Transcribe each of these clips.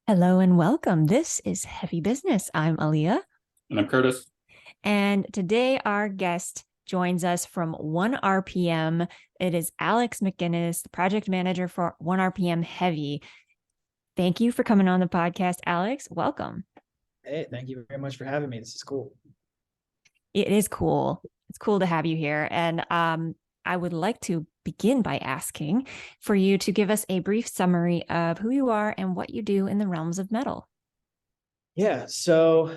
Hello and welcome. This is Heavy Business. I'm Aaliyah. And I'm Curtis. And today our guest joins us from ONErpm. It is Alex McGinnis, the project manager for ONErpm Heavy. Thank you for coming on the podcast, Alex. Welcome. Hey, thank you very much for having me. This is cool. It is cool. It's cool to have you here. And I would like to begin by asking for you to give us a brief summary of who you are and what you do in the realms of metal. Yeah, so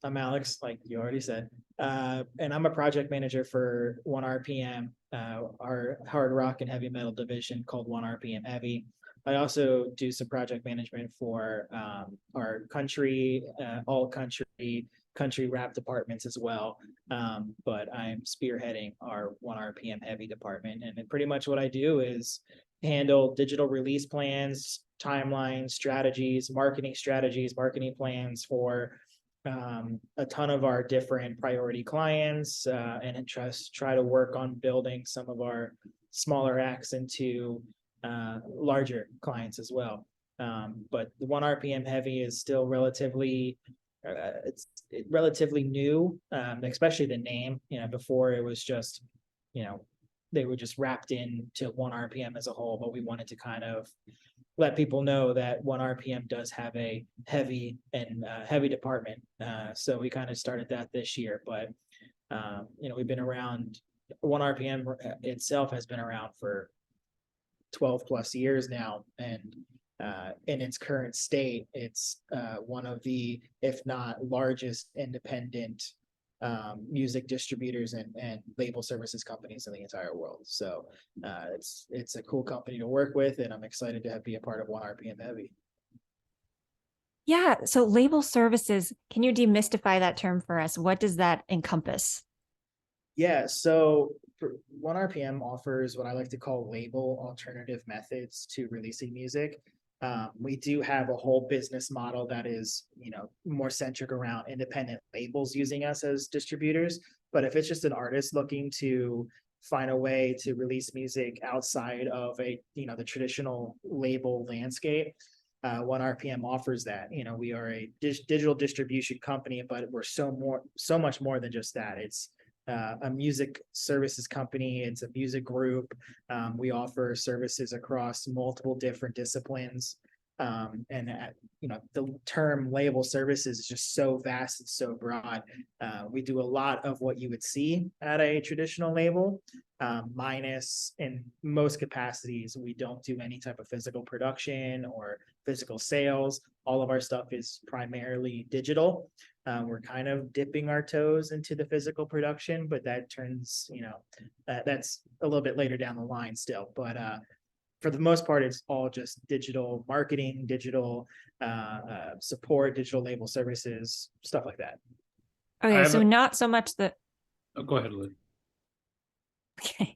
I'm Alex, like you already said, and I'm a project manager for ONErpm, our hard rock and heavy metal division called ONErpm Heavy. I also do some project management for our all country rap departments as well. But I'm spearheading our ONErpm Heavy department, and pretty much what I do is handle digital release plans, timelines, strategies, marketing plans for a ton of our different priority clients, and try to work on building some of our smaller acts into larger clients as well. But the ONErpm Heavy is still relatively relatively new, especially the name. Before it was just, they were just wrapped into ONErpm as a whole, but we wanted to kind of let people know that ONErpm does have a heavy department. So we kind of started that this year, but we've been around. ONErpm itself has been around for 12 plus years now, and in its current state, it's one of the, if not largest, independent music distributors and label services companies in the entire world. So it's a cool company to work with, and I'm excited to be a part of ONErpm Heavy. Yeah. So label services, can you demystify that term for us? What does that encompass? Yeah, so ONErpm offers what I like to call label alternative methods to releasing music. We do have a whole business model that is, more centric around independent labels using us as distributors. But if it's just an artist looking to find a way to release music outside of the traditional label landscape, ONErpm offers that. We are a digital distribution company, but we're so much more than just that. It's a music services company. It's a music group. We offer services across multiple different disciplines. The term label services is just so vast and so broad. We do a lot of what you would see at a traditional label, minus in most capacities, we don't do any type of physical production or physical sales. All of our stuff is primarily digital. We're kind of dipping our toes into the physical production, but that turns, that's a little bit later down the line still. But for the most part, it's all just digital marketing, digital support, digital label services, stuff like that. Okay, so not so much the. Oh, go ahead, Liz. Okay.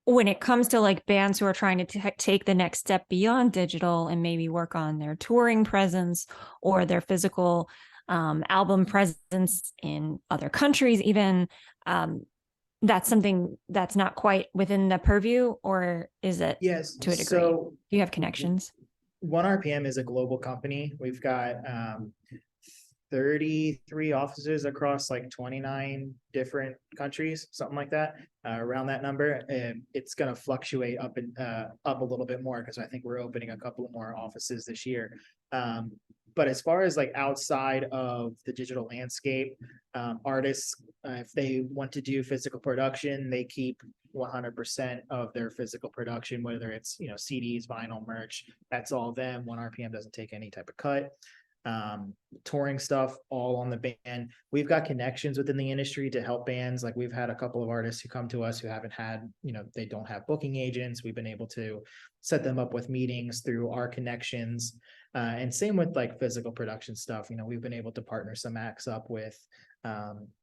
When it comes to like bands who are trying to take the next step beyond digital and maybe work on their touring presence or their physical album presence in other countries, even, that's something that's not quite within the purview, or is it? Yes, to a degree? So do you have connections? ONErpm is a global company. We've got 33 offices across like 29 different countries, something like that, around that number. And it's going to fluctuate up a little bit more because I think we're opening a couple of more offices this year. But as far as like outside of the digital landscape, artists, if they want to do physical production, they keep 100% of their physical production, whether it's CDs, vinyl, merch. That's all them. ONErpm doesn't take any type of cut. Touring stuff all on the band. We've got connections within the industry to help bands. Like we've had a couple of artists who come to us who haven't had, they don't have booking agents. We've been able to set them up with meetings through our connections. And same with like physical production stuff. We've been able to partner some acts up with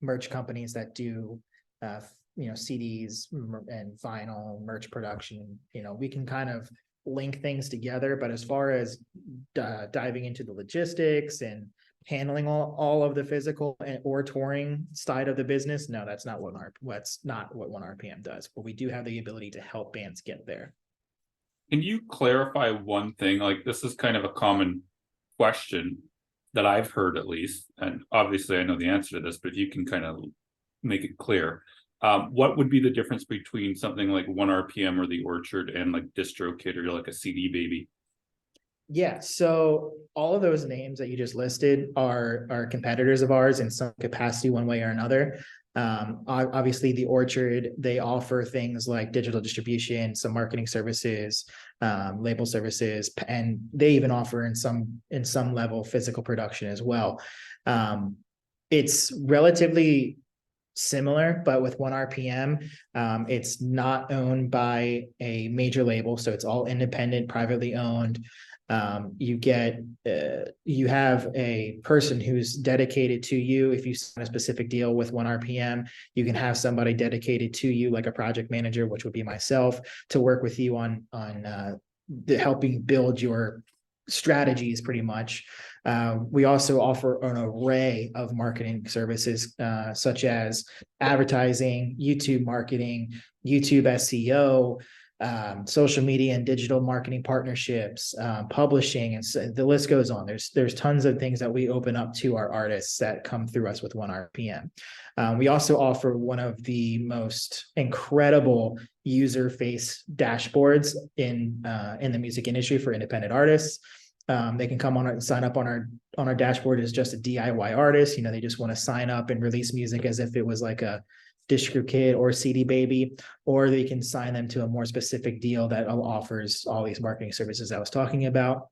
merch companies that do CDs and vinyl merch production. We can kind of link things together, but as far as diving into the logistics and handling all of the physical or touring side of the business, no, that's not what ONErpm does. But we do have the ability to help bands get there. Can you clarify one thing? Like, this is kind of a common question that I've heard, at least, and obviously I know the answer to this, but if you can kind of make it clear. What would be the difference between something like ONErpm or the Orchard and like DistroKid or like a CD Baby? Yeah, so all of those names that you just listed are competitors of ours in some capacity, one way or another. Obviously, the Orchard, they offer things like digital distribution, some marketing services, label services, and they even offer in some level physical production as well. It's relatively similar, but with ONErpm, it's not owned by a major label, so it's all independent, privately owned. You have a person who's dedicated to you. If you sign a specific deal with ONErpm, you can have somebody dedicated to you, like a project manager, which would be myself, to work with you on helping build your strategies pretty much. We also offer an array of marketing services, such as advertising, YouTube marketing, YouTube SEO, social media and digital marketing partnerships, publishing, and so the list goes on. There's tons of things that we open up to our artists that come through us with ONErpm. We also offer one of the most incredible user face dashboards in the music industry for independent artists. They can come on and sign up on our dashboard as just a DIY artist. They just want to sign up and release music as if it was like a DistroKid or CD Baby, or they can sign them to a more specific deal that offers all these marketing services I was talking about.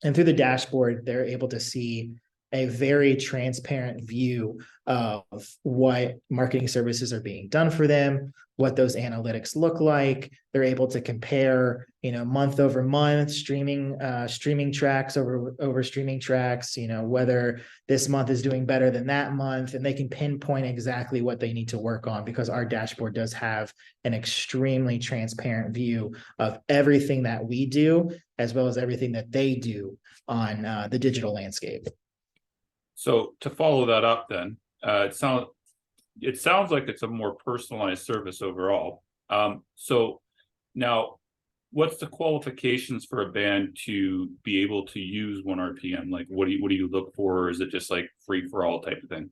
And through the dashboard, they're able to see a very transparent view of what marketing services are being done for them, what those analytics look like. They're able to compare, month over month, streaming tracks over streaming tracks, whether this month is doing better than that month, and they can pinpoint exactly what they need to work on, because our dashboard does have an extremely transparent view of everything that we do, as well as everything that they do on the digital landscape. So to follow that up, then it sounds like it's a more personalized service overall. So now, what's the qualifications for a band to be able to use ONErpm? Like, what do you look for? Or is it just like free for all type of thing?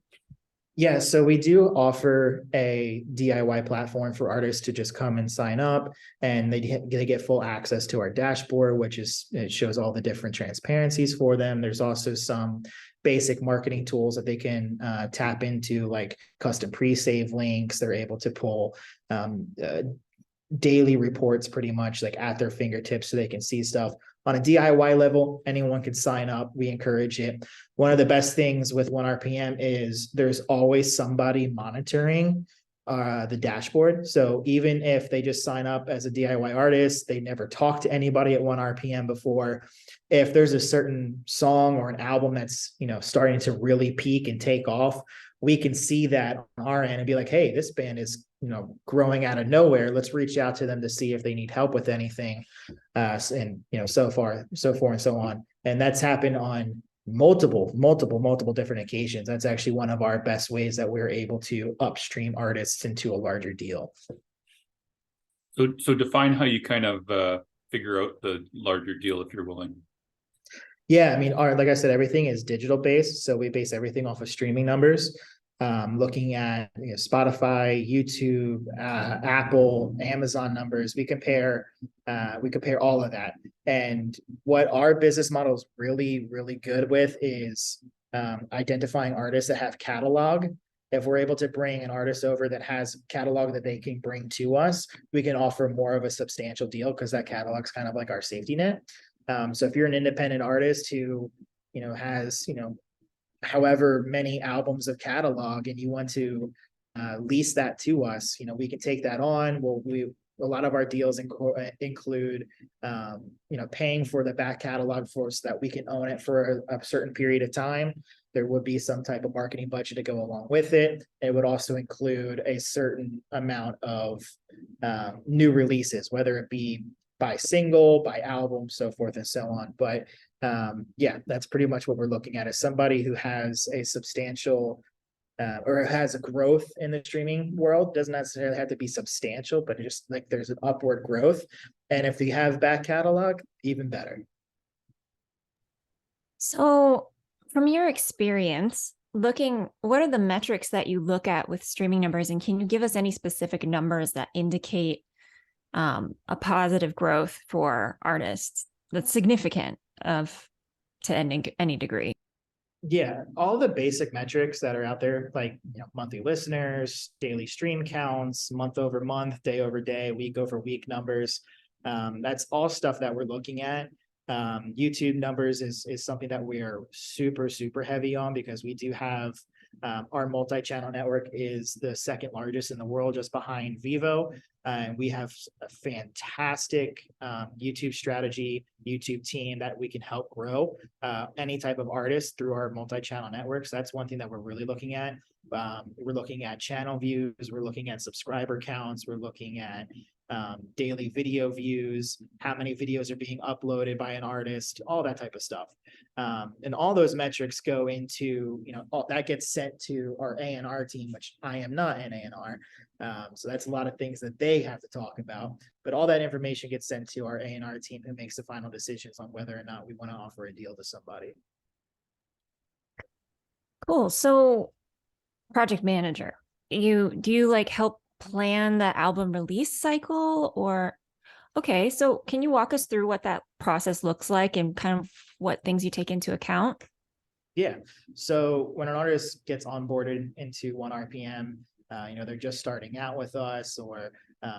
Yeah, so we do offer a DIY platform for artists to just come and sign up, and they get full access to our dashboard, it shows all the different transparencies for them. There's also some basic marketing tools that they can tap into, like custom pre-save links. They're able to pull daily reports pretty much like at their fingertips, so they can see stuff. On a DIY level, anyone can sign up. We encourage it. One of the best things with ONErpm is there's always somebody monitoring the dashboard. So even if they just sign up as a DIY artist, they never talked to anybody at ONErpm before, if there's a certain song or an album that's starting to really peak and take off, we can see that on our end and be like, hey, this band is growing out of nowhere. Let's reach out to them to see if they need help with anything. And so forth and so on. And that's happened on multiple different occasions. That's actually one of our best ways that we're able to upstream artists into a larger deal. So define how you kind of figure out the larger deal, if you're willing. Yeah, I mean, like I said, everything is digital based. So we base everything off of streaming numbers. Looking at Spotify, YouTube, Apple, Amazon numbers, we compare all of that. And what our business model is really, really good with is identifying artists that have catalog. If we're able to bring an artist over that has catalog that they can bring to us, we can offer more of a substantial deal, because that catalog is kind of like our safety net. So if you're an independent artist who has however many albums of catalog, and you want to lease that to us, we can take that on. A lot of our deals include paying for the back catalog for us so that we can own it for a certain period of time. There would be some type of marketing budget to go along with it. It would also include a certain amount of new releases, whether it be by single, by album, so forth and so on. But yeah, that's pretty much what we're looking at, is somebody who has a substantial or has a growth in the streaming world. Doesn't necessarily have to be substantial, but just like there's an upward growth. And if they have back catalog, even better. So, from your experience, what are the metrics that you look at with streaming numbers? And can you give us any specific numbers that indicate a positive growth for artists that's significant to any degree? Yeah, all the basic metrics that are out there, like monthly listeners, daily stream counts, month over month, day over day, week over week numbers. That's all stuff that we're looking at. YouTube numbers is something that we are super heavy on, because we do have our multi-channel network is the second largest in the world, just behind Vivo. And we have a fantastic YouTube strategy, YouTube team that we can help grow any type of artist through our multi-channel networks. That's one thing that we're really looking at. We're looking at channel views, we're looking at subscriber counts, we're looking at daily video views, how many videos are being uploaded by an artist, all that type of stuff. And all those metrics go into, all that gets sent to our A&R team, which I am not an A&R. So that's a lot of things that they have to talk about, but all that information gets sent to our A&R team, who makes the final decisions on whether or not we want to offer a deal to somebody. Cool. So, project manager, do you like help plan the album release cycle? Or okay, so can you walk us through what that process looks like and kind of what things you take into account? Yeah. So when an artist gets onboarded into ONErpm, they're just starting out with us, or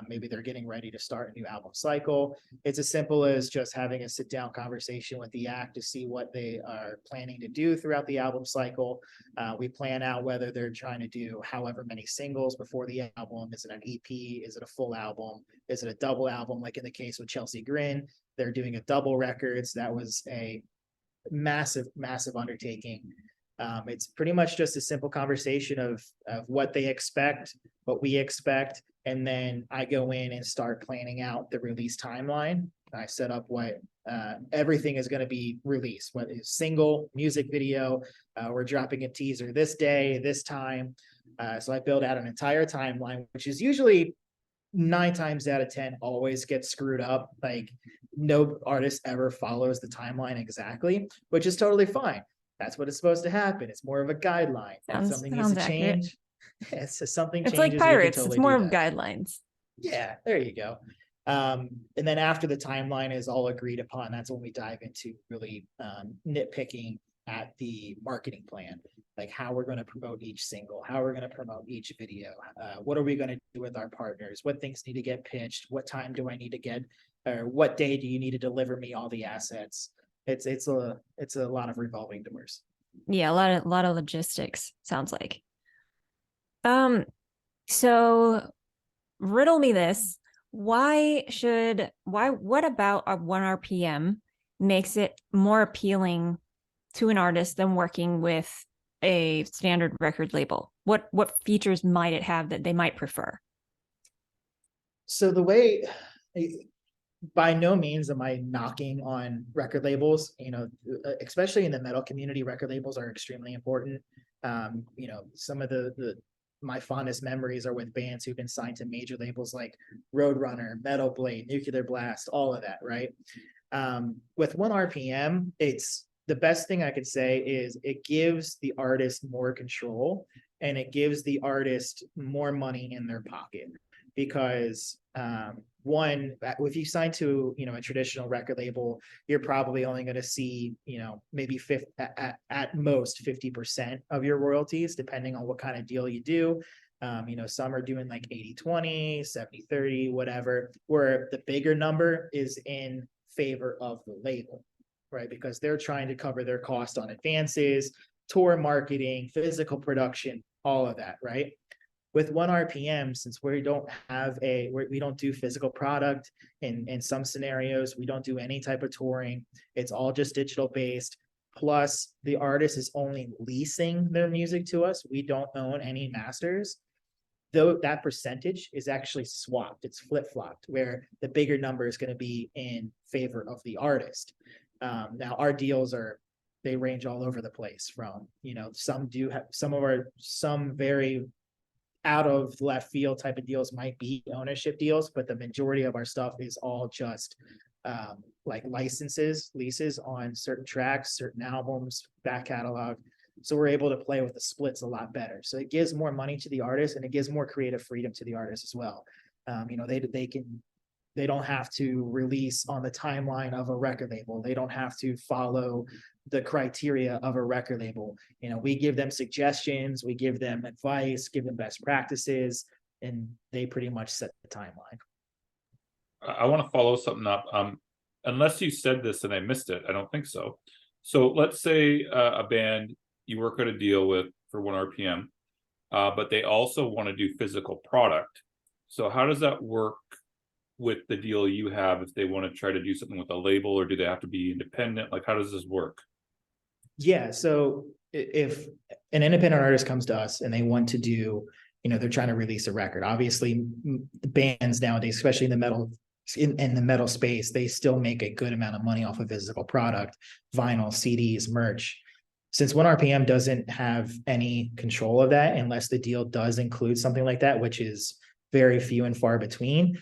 maybe they're getting ready to start a new album cycle. It's as simple as just having a sit-down conversation with the act to see what they are planning to do throughout the album cycle. We plan out whether they're trying to do however many singles before the album. Is it an EP? Is it a full album? Is it a double album? Like in the case with Chelsea Grin, they're doing a double records. That was a massive undertaking. It's pretty much just a simple conversation of what they expect, what we expect, and then I go in and start planning out the release timeline. I set up what everything is going to be released, what is single, music video. We're dropping a teaser this day, this time. So I build out an entire timeline, which is usually 9 times out of 10 always gets screwed up. Like no artist ever follows the timeline exactly, which is totally fine. That's what it's supposed to happen. It's more of a guideline. If something needs to change, it's something It's changes. like pirates. Totally it's more of that. guidelines. Yeah, there you go. And then after the timeline is all agreed upon, that's when we dive into really nitpicking at the marketing plan, like how we're going to promote each single, how we're going to promote each video, what are we going to do with our partners, what things need to get pitched, what time do I need to get, or what day do you need to deliver me all the assets. It's a lot of revolving doors. Yeah, a lot of logistics, sounds like. So riddle me this. What about a ONErpm makes it more appealing to an artist than working with a standard record label? What features might it have that they might prefer? So the way, by no means am I knocking on record labels, especially in the metal community, record labels are extremely important. Some of my fondest memories are with bands who've been signed to major labels like Roadrunner, Metal Blade, Nuclear Blast, all of that, right? With ONErpm, it's the best thing I could say is it gives the artist more control, and it gives the artist more money in their pocket. Because one, if you sign to a traditional record label, you're probably only going to see maybe at most 50% of your royalties, depending on what kind of deal you do. Some are doing like 80-20, 70-30, whatever, where the bigger number is in favor of the label, right? Because they're trying to cover their cost on advances, tour marketing, physical production, all of that, right? With ONErpm, since we don't do physical product in some scenarios, we don't do any type of touring. It's all just digital based. Plus, the artist is only leasing their music to us. We don't own any masters. Though that percentage is actually swapped. It's flip-flopped, where the bigger number is going to be in favor of the artist. Now, our deals are they range all over the place from, you know, some do have some very out of left field type of deals might be ownership deals, but the majority of our stuff is all just like leases on certain tracks, certain albums, back catalog. So we're able to play with the splits a lot better. So it gives more money to the artist and it gives more creative freedom to the artist as well. You know, they don't have to release on the timeline of a record label. They don't have to follow the criteria of a record label. You know, we give them suggestions, we give them advice, give them best practices, and they pretty much set the timeline. I want to follow something up. Unless you said this and I missed it, I don't think so. So let's say a band you work out a deal with for ONErpm, but they also want to do physical product. So how does that work with the deal you have if they want to try to do something with a label, or do they have to be independent? Like, how does this work? Yeah, so if an independent artist comes to us and they want to do, you know, they're trying to release a record, obviously bands nowadays, especially in the metal space, they still make a good amount of money off of physical product, vinyl, CDs, merch. Since ONErpm doesn't have any control of that, unless the deal does include something like that, which is very few and far between.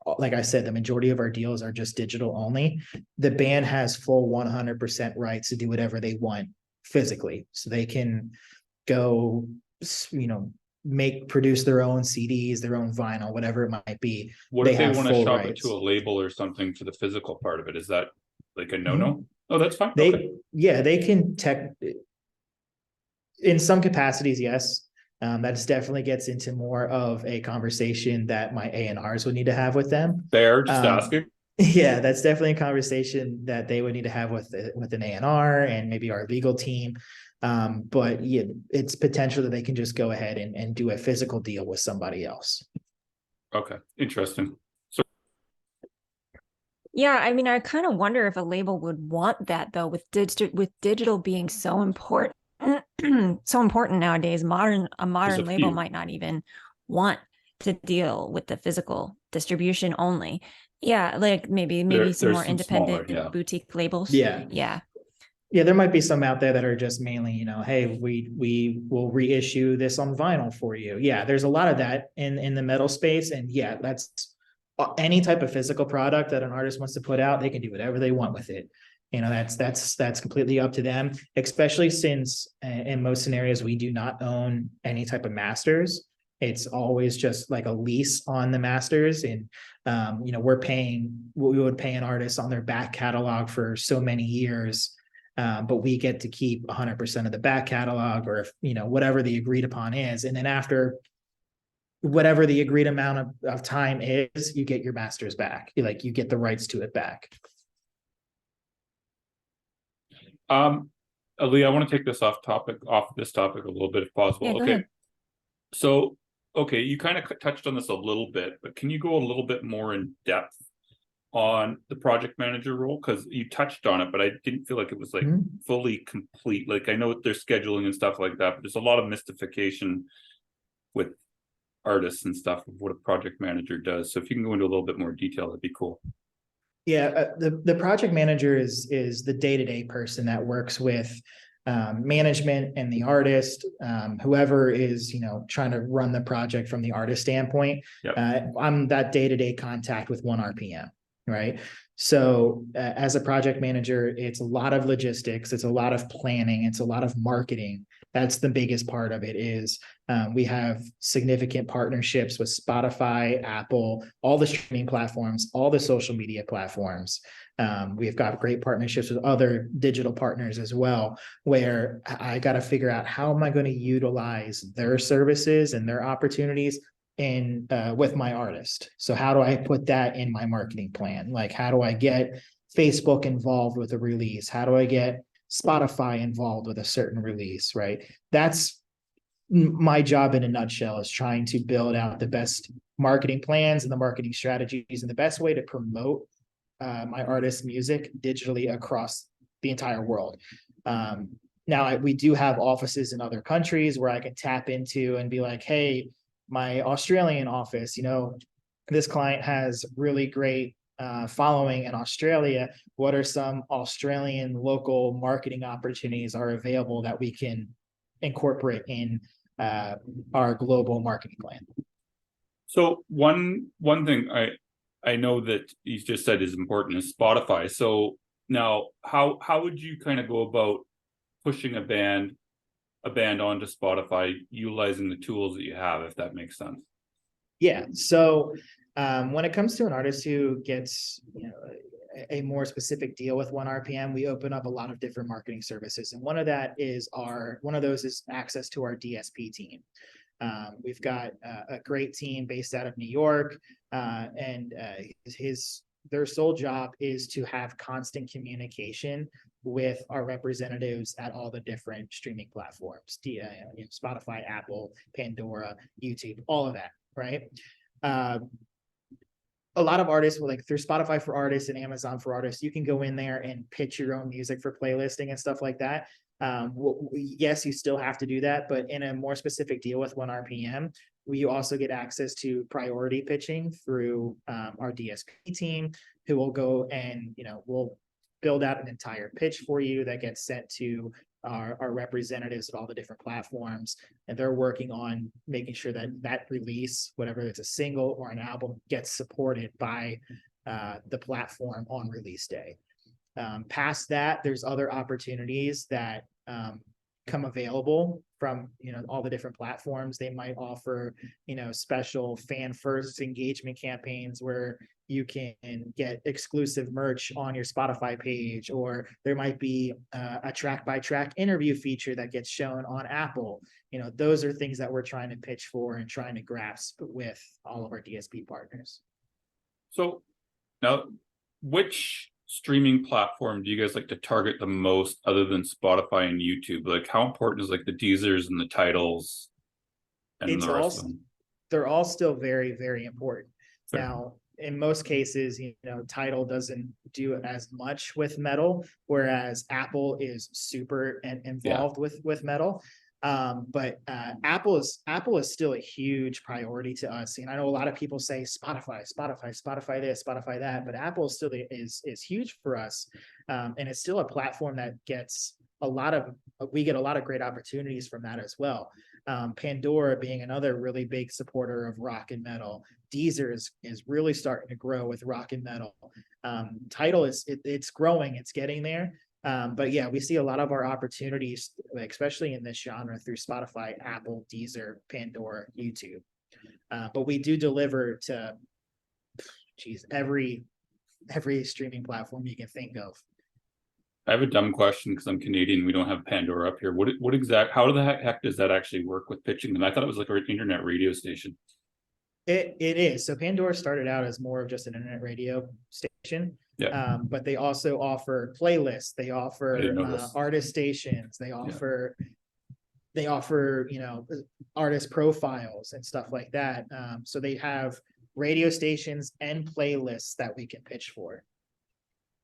Like I said, the majority of our deals are just digital only. The band has full 100% rights to do whatever they want physically. So they can go, you know, produce their own CDs, their own vinyl, whatever it might be. What if they have want to full shop it rights. to a label or something for the physical part of it? Is that like a no-no? Oh, that's fine. They, Okay. yeah, they can in some capacities, yes. That definitely gets into more of a conversation that my A&Rs would need to have with them. Fair, just asking. Yeah, that's definitely a conversation that they would need to have with an A&R and maybe our legal team. But yeah, it's potential that they can just go ahead and do a physical deal with somebody else. Okay, interesting. So Yeah, I mean, I kind of wonder if a label would want that though, with digital being so important, so important nowadays. A modern label might not even want to deal with the physical distribution only. Yeah, like maybe some more some independent smaller, boutique labels. Yeah. Yeah. Yeah, there might be some out there that are just mainly, you know, hey, we will reissue this on vinyl for you. Yeah, there's a lot of that in the metal space. And yeah, that's any type of physical product that an artist wants to put out, they can do whatever they want with it. You know, that's completely up to them, especially since in most scenarios, we do not own any type of masters. It's always just like a lease on the masters. And, you know, we would pay an artist on their back catalog for so many years. But we get to keep 100% of the back catalog, or if, you know, whatever the agreed upon is. And then after whatever the agreed amount of time is, you get your masters back. You get the rights to it back. Ali, I want to take this off this topic a little bit if possible. Yeah, go Okay. ahead. So, okay, you kind of touched on this a little bit, but can you go a little bit more in depth on the project manager role? Because you touched on it, but I didn't feel like it was like fully complete. Like, I know there's scheduling and stuff like that, but there's a lot of mystification with artists and stuff of what a project manager does. So if you can go into a little bit more detail, that'd be cool. Yeah, the project manager is the day-to-day person that works with management and the artist, whoever is, you know, trying to run the project from the artist standpoint. Yep. I'm that day-to-day contact with ONErpm, right? So as a project manager, it's a lot of logistics, it's a lot of planning, it's a lot of marketing. That's the biggest part of it. Is we have significant partnerships with Spotify, Apple, all the streaming platforms, all the social media platforms. We've got great partnerships with other digital partners as well, where I got to figure out how am I going to utilize their services and their opportunities in with my artist. So how do I put that in my marketing plan? Like, how do I get Facebook involved with a release? How do I get Spotify involved with a certain release, right? That's my job in a nutshell, is trying to build out the best marketing plans and the marketing strategies and the best way to promote my artist's music digitally across the entire world. Now, we do have offices in other countries where I can tap into and be like, hey, my Australian office, you know, this client has really great following in Australia, what are some Australian local marketing opportunities are available that we can incorporate in our global marketing plan? So one thing I know that you just said is important is Spotify. So now how would you kind of go about pushing a band onto Spotify utilizing the tools that you have, if that makes sense? Yeah. So when it comes to an artist who gets, a more specific deal with ONErpm, we open up a lot of different marketing services. And one of those is access to our DSP team. We've got a great team based out of New York, and their sole job is to have constant communication with our representatives at all the different streaming platforms, Spotify, Apple, Pandora, YouTube, all of that, right? A lot of artists will, like through Spotify for Artists and Amazon for Artists, you can go in there and pitch your own music for playlisting and stuff like that. Yes, you still have to do that, but in a more specific deal with ONErpm, you also get access to priority pitching through our DSP team, who will go and we'll build out an entire pitch for you that gets sent to our representatives at all the different platforms, and they're working on making sure that release, whatever it's a single or an album, gets supported by the platform on release day. Past that, there's other opportunities that come available from all the different platforms. They might offer special fan first engagement campaigns where you can get exclusive merch on your Spotify page, or there might be a track by track interview feature that gets shown on Apple. Those are things that we're trying to pitch for and trying to grasp with all of our DSP partners. So now, which streaming platform do you guys like to target the most other than Spotify and YouTube? Like, how important is like the Deezers and the Titles and the rest of them? They're all still very, very important. Fair. Now, in most cases, Tidal doesn't do as much with metal, whereas Apple is super involved with metal. But Apple is still a huge priority to us. And I know a lot of people say Spotify this, Spotify that, but Apple still is huge for us. And it's still a platform that gets we get a lot of great opportunities from that as well. Pandora being another really big supporter of rock and metal. Deezer is really starting to grow with rock and metal. Tidal it's growing, it's getting there. But yeah, we see a lot of our opportunities, especially in this genre, through Spotify, Apple, Deezer, Pandora, YouTube. But we do deliver to, every streaming platform you can think of. I have a dumb question because I'm Canadian. We don't have Pandora up here. How the heck does that actually work with pitching them? I thought it was like an internet radio station. It is. So Pandora started out as more of just an internet radio station. Yeah. But they also offer playlists. They offer artist stations. They offer artist profiles and stuff like that. So they have radio stations and playlists that we can pitch for.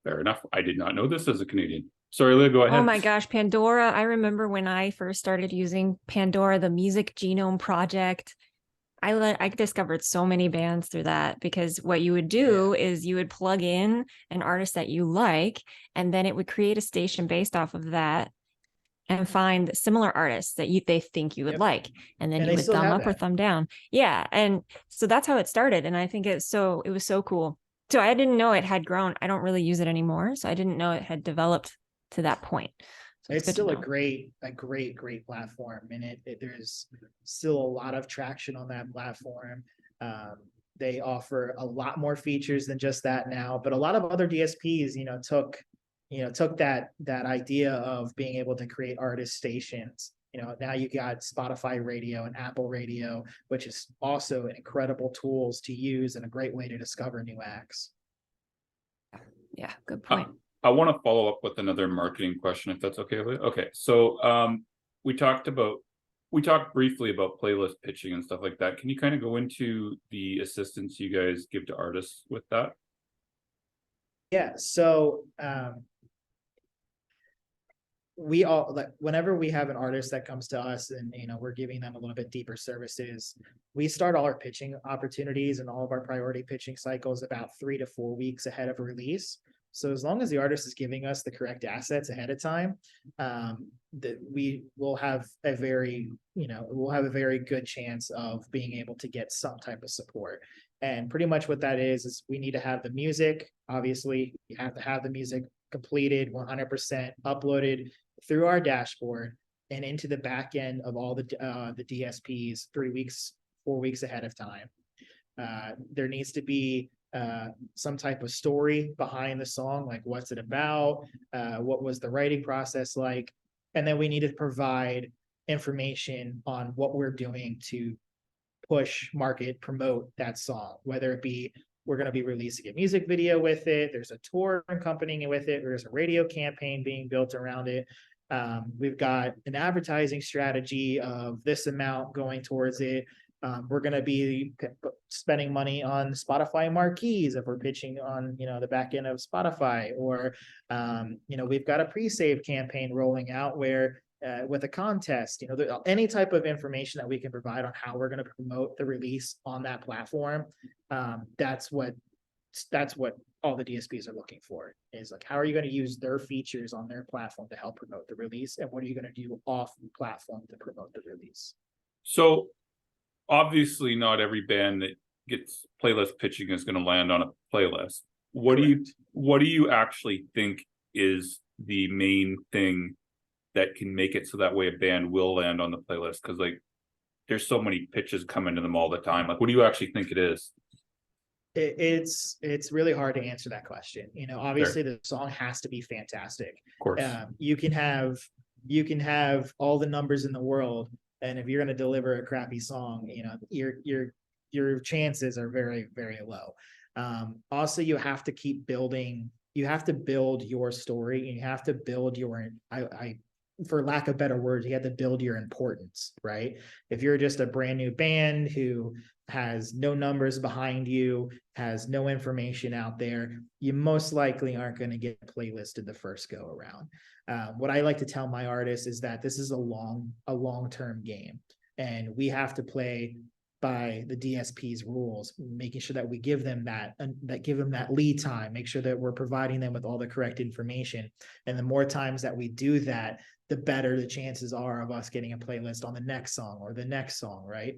Fair enough. I did not know this as a Canadian. Sorry, Leah, go ahead. Oh my gosh, Pandora. I remember when I first started using Pandora, the Music Genome Project. I discovered so many bands through that, because what you would do is you would plug in an artist that you like, and then it would create a station based off of that and find similar artists that they think you would like. And then you would thumb up or thumb down. Yeah. And so that's how it started. And I think it was so cool. So I didn't know it had grown. I don't really use it anymore. So I didn't know it had developed to that point. So it's still a great platform, and there's still a lot of traction on that platform. They offer a lot more features than just that now, but a lot of other DSPs, took that idea of being able to create artist stations. Now you got Spotify Radio and Apple Radio, which is also incredible tools to use and a great way to discover new acts. Yeah, good point. I want to follow up with another marketing question, if that's okay, Leah. Okay, so we talked briefly about playlist pitching and stuff like that. Can you kind of go into the assistance you guys give to artists with that? Yeah, so we all like whenever we have an artist that comes to us and we're giving them a little bit deeper services, we start all our pitching opportunities and all of our priority pitching cycles about 3 to 4 weeks ahead of release. So as long as the artist is giving us the correct assets ahead of time, that we will have a very good chance of being able to get some type of support. And pretty much what that is we need to have the music. Obviously, you have to have the music completed 100% uploaded through our dashboard and into the back end of all the DSPs 3 weeks, 4 weeks ahead of time. There needs to be some type of story behind the song, like what's it about, what was the writing process like, and then we need to provide information on what we're doing to push, market, promote that song, whether it be we're going to be releasing a music video with it, there's a tour accompanying it with it, there's a radio campaign being built around it. We've got an advertising strategy of this amount going towards it. We're going to be spending money on Spotify marquees if we're pitching on, the back end of Spotify, or, we've got a pre-save campaign rolling out where with a contest, any type of information that we can provide on how we're going to promote the release on that platform. That's what all the DSPs are looking for, is like, how are you going to use their features on their platform to help promote the release? And what are you going to do off the platform to promote the release? So obviously not every band that gets playlist pitching is going to land on a playlist. What do you actually think is the main thing that can make it so that way a band will land on the playlist? Because like there's so many pitches coming to them all the time. Like, what do you actually think it is? It's really hard to answer that question. Obviously the song has to be fantastic. Of course. You can have all the numbers in the world, and if you're going to deliver a crappy song, your chances are very, very low. Also, you have to keep building. You have to build your story, and you have to build your, for lack of better words, you have to build your importance, right? If you're just a brand new band who has no numbers behind you, has no information out there, you most likely aren't going to get playlisted the first go around. What I like to tell my artists is that this is a long-term game, and we have to play by the DSP's rules, making sure that we give them that lead time, make sure that we're providing them with all the correct information. And the more times that we do that, the better the chances are of us getting a playlist on the next song or the next song, right?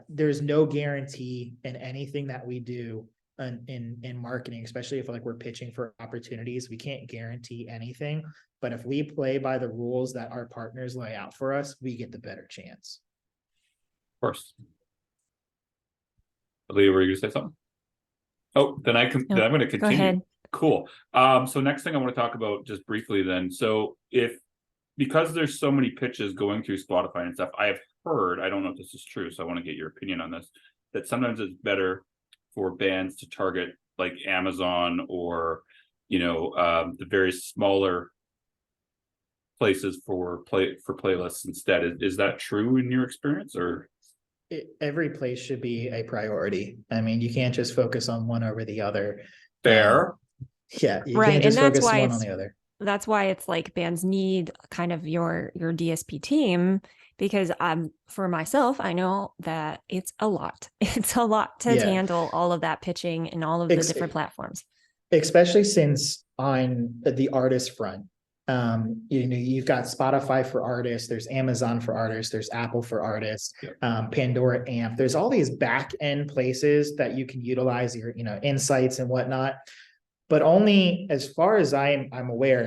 There's no guarantee in anything that we do in marketing, especially if like we're pitching for opportunities. We can't guarantee anything, but if we play by the rules that our partners lay out for us, we get the better chance. Of course. Leah, were you gonna say something? Oh, then I'm going to continue. Go ahead. Cool. So next thing I want to talk about just briefly then. So because there's so many pitches going through Spotify and stuff, I have heard, I don't know if this is true, so I want to get your opinion on this, that sometimes it's better for bands to target like Amazon or, the very smaller places for playlists instead. Is that true in your experience, or? Every place should be a priority. I mean, you can't just focus on one over the other. Fair. Yeah, you Right, can't just and that's focus why one on the other. That's why it's like bands need kind of your DSP team, because for myself, I know that it's a lot. It's a lot to handle all of that pitching and all of the different platforms. Especially since on the artist front, you've got Spotify for artists, there's Amazon for artists, there's Apple for artists, Pandora, AMP. There's all these back end places that you can utilize your insights and whatnot, but only as far as I'm aware,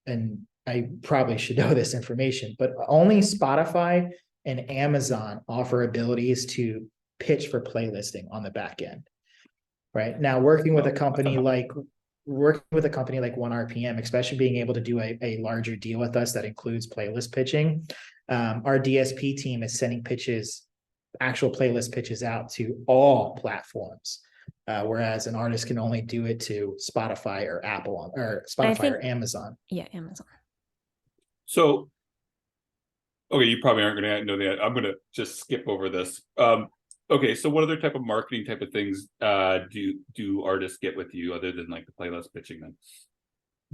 and I probably should know this information, but only Spotify and Amazon offer abilities to pitch for playlisting on the back end. Right now, working with a company like ONErpm, especially being able to do a larger deal with us that includes playlist pitching, our DSP team is sending actual playlist pitches out to all platforms, whereas an artist can only do it to Spotify or Apple or Amazon. Yeah, Amazon. So, okay, you probably aren't going to know that. I'm going to just skip over this. Okay, so what other type of marketing type of things do artists get with you other than like the playlist pitching then?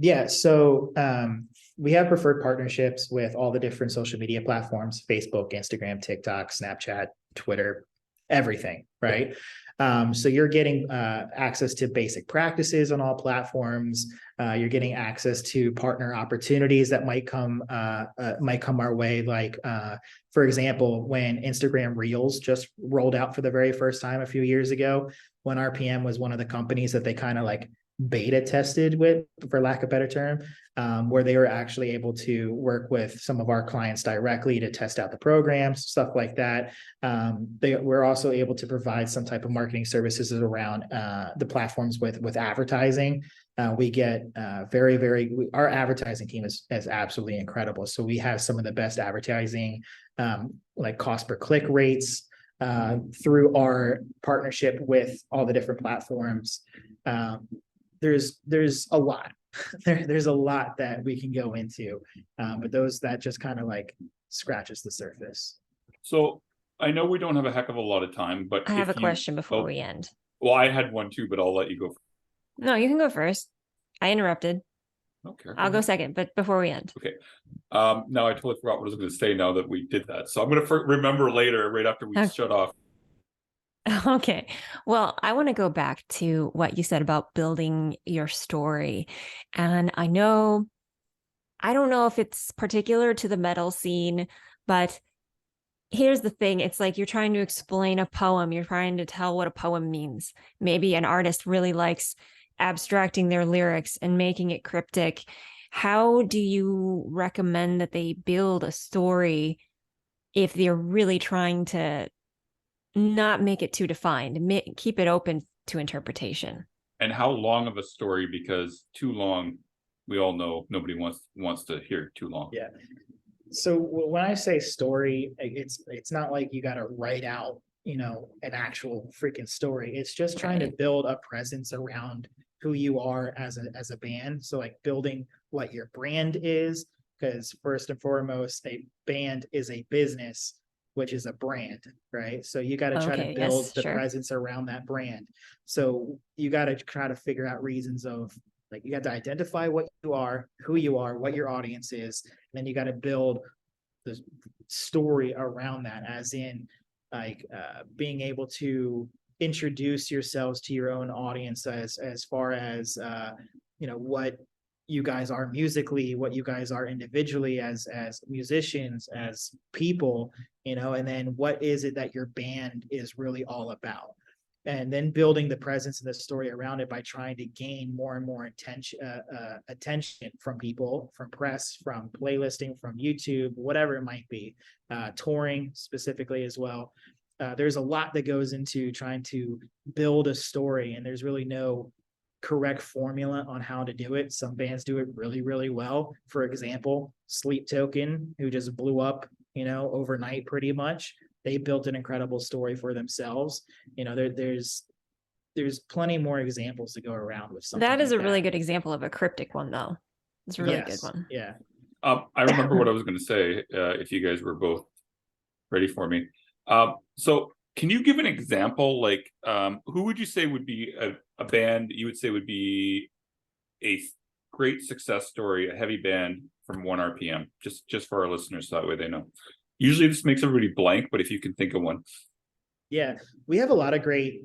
Yeah, so we have preferred partnerships with all the different social media platforms: Facebook, Instagram, TikTok, Snapchat, Twitter, everything, right? So you're getting access to basic practices on all platforms. You're getting access to partner opportunities that might come our way. Like, for example, when Instagram Reels just rolled out for the very first time a few years ago, ONErpm was one of the companies that they kind of like beta tested with, for lack of a better term, where they were actually able to work with some of our clients directly to test out the programs, stuff like that. We're also able to provide some type of marketing services around the platforms with advertising. We get our advertising team is absolutely incredible. So we have some of the best advertising, like cost per click rates, through our partnership with all the different platforms. There's a lot. There's a lot that we can go into, but that just kind of like scratches the surface. So I know we don't have a heck of a lot of time, but I have a if you- question before oh, we end. Well, I had one too, but I'll let you go. No, you can go first. I interrupted. Okay. I'll go second, but before we end. Okay. Now I totally forgot what I was going to say now that we did that. So I'm going to remember later, right after we Okay. shut off. Okay. Well, I want to go back to what you said about building your story. And I don't know if it's particular to the metal scene, but here's the thing. It's like you're trying to explain a poem. You're trying to tell what a poem means. Maybe an artist really likes abstracting their lyrics and making it cryptic. How do you recommend that they build a story if they're really trying to not make it too defined, keep it open to interpretation? And how long of a story? Because too long, we all know nobody wants to hear too long. Yeah. So when I say story, it's not like you got to write out, an actual freaking story. It's just trying to build a presence around who you are as a band. So like building what your brand is, because first and foremost, a band is a business, which is a brand, right? So you got to try to build the presence around that brand. So you got to try to figure out reasons of, like, you got to identify what you are, who you are, what your audience is, and then you got to build the story around that, as in like being able to introduce yourselves to your own audience as far as what you guys are musically, what you guys are individually as musicians, as people, and then what is it that your band is really all about, and then building the presence and the story around it by trying to gain more and more attention from people, from press, from playlisting, from YouTube, whatever it might be, touring specifically as well. There's a lot that goes into trying to build a story, and there's really no correct formula on how to do it. Some bands do it really, really well. For example, Sleep Token, who just blew up, overnight pretty much. They built an incredible story for themselves. There's plenty more examples to go around with something. That is like a really good example of a cryptic one, though. It's a really good one. Yeah. I remember what I was going to say, if you guys were both ready for me. So can you give an example? Like, who would you say would be a band that you would say would be a great success story, a heavy band from ONErpm, just for our listeners, so that way they know. Usually this makes everybody blank, but if you can think of one. Yeah, we have a lot of great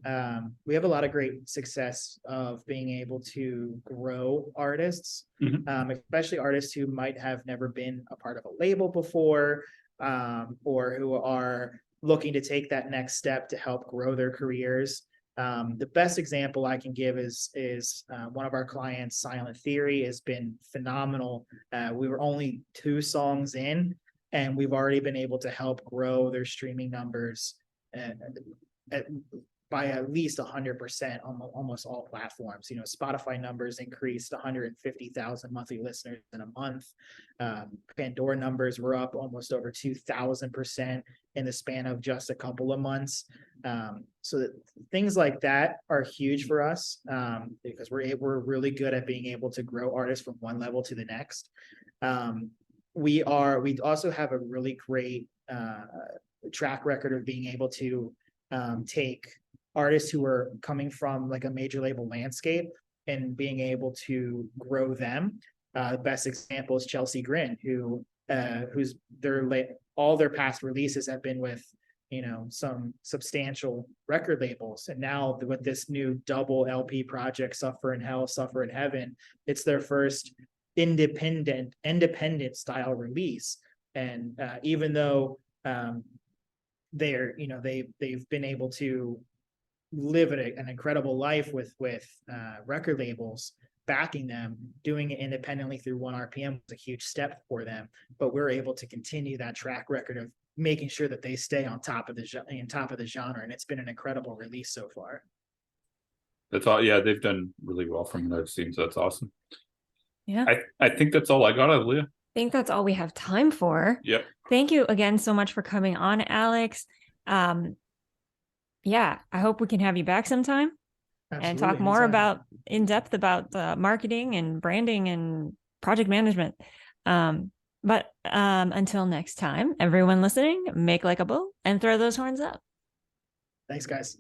success of being able to grow artists, especially artists who might have never been a part of a label before, or who are looking to take that next step to help grow their careers. The best example I can give is one of our clients, Silent Theory, has been phenomenal. We were only 2 songs in, and we've already been able to help grow their streaming numbers by at least 100% on almost all platforms. Spotify numbers increased 150,000 monthly listeners in a month. Pandora numbers were up almost over 2,000% in the span of just a couple of months. So that things like that are huge for us, because we're really good at being able to grow artists from one level to the next. We also have a really great track record of being able to take artists who are coming from like a major label landscape and being able to grow them. The best example is Chelsea Grin, who's all their past releases have been with, you know, some substantial record labels. And now with this new double LP project, Suffer in Hell, Suffer in Heaven, it's their first independent style release. And even though they're, you know, they've been able to live an incredible life with record labels backing them, doing it independently through ONErpm was a huge step for them. But we're able to continue that track record of making sure that they stay on top of the genre, and it's been an incredible release so far. That's all. Yeah, they've done really well from what I've seen, so that's awesome. Yeah. I think that's all I got, Leah. I think that's all we have time for. Yep. Thank you again so much for coming on, Alex. Yeah, I hope we can have you back sometime. Absolutely. And talk more Anytime. about in depth about marketing and branding and project management. But until next time, everyone listening, make like a bull and throw those horns up. Thanks, guys.